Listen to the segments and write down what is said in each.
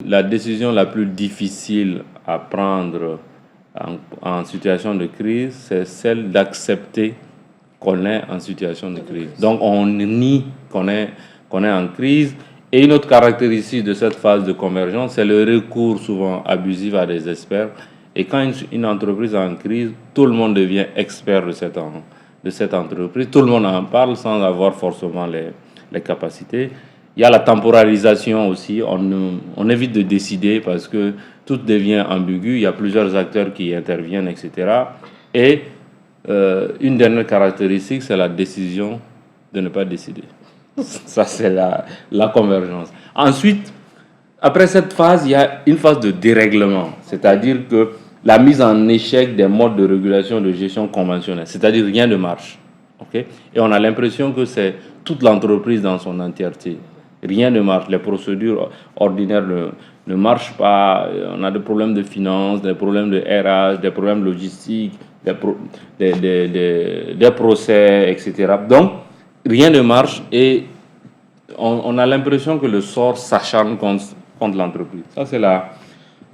La décision la plus difficile à prendre en situation de crise, c'est celle d'accepter qu'on est en situation de crise. Donc on nie qu'on est en crise. Et une autre caractéristique de cette phase de convergence, c'est le recours souvent abusif à des experts. Et quand une entreprise est en crise, tout le monde devient expert de cette entreprise. Tout le monde en parle sans avoir forcément les capacités. Il y a la temporalisation aussi. On évite de décider parce que tout devient ambigu. Il y a plusieurs acteurs qui interviennent, etc. Et une dernière caractéristique, c'est la décision de ne pas décider. Ça, c'est la convergence. Ensuite, après cette phase, il y a une phase de dérèglement, c'est-à-dire que la mise en échec des modes de régulation de gestion conventionnels, c'est-à-dire rien ne marche. Okay? Et on a l'impression que c'est toute l'entreprise dans son entièreté. Rien ne marche, les procédures ordinaires ne marchent pas, on a des problèmes de finances, des problèmes de RH, des problèmes logistiques, des procès, etc. Donc, rien ne marche et on a l'impression que le sort s'acharne contre l'entreprise. Ça, c'est la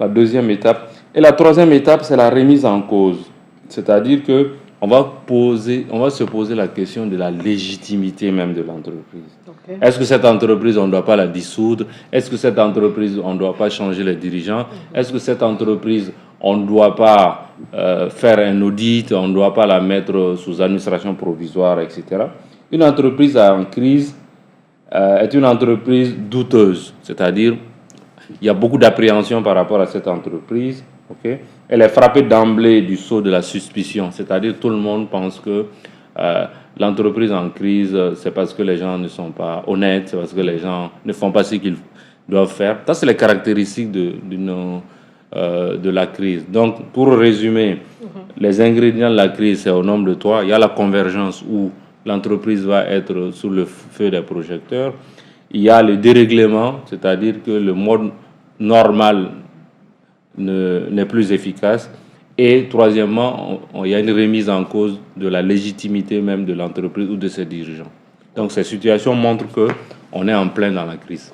deuxième étape. Et la troisième étape, c'est la remise en cause. C'est-à-dire que on va se poser la question de la légitimité même de l'entreprise. Okay. Est-ce que cette entreprise, on ne doit pas la dissoudre? Est-ce que cette entreprise, on ne doit pas changer les dirigeants? Est-ce que cette entreprise, on ne doit pas faire un audit, on ne doit pas la mettre sous administration provisoire, etc. Une entreprise en crise est une entreprise douteuse, c'est-à-dire il y a beaucoup d'appréhension par rapport à cette entreprise. Okay? Elle est frappée d'emblée du sceau de la suspicion, c'est-à-dire tout le monde pense que l'entreprise en crise, c'est parce que les gens ne sont pas honnêtes, c'est parce que les gens ne font pas ce qu'ils doivent faire. Ça, c'est les caractéristiques de la crise. Donc, pour résumer, les ingrédients de la crise, c'est au nombre de 3. Il y a la convergence où l'entreprise va être sous le feu des projecteurs. Il y a le dérèglement, c'est-à-dire que le mode normal n'est plus efficace. Et troisièmement, il y a une remise en cause de la légitimité même de l'entreprise ou de ses dirigeants. Donc ces situations montrent qu'on est en plein dans la crise.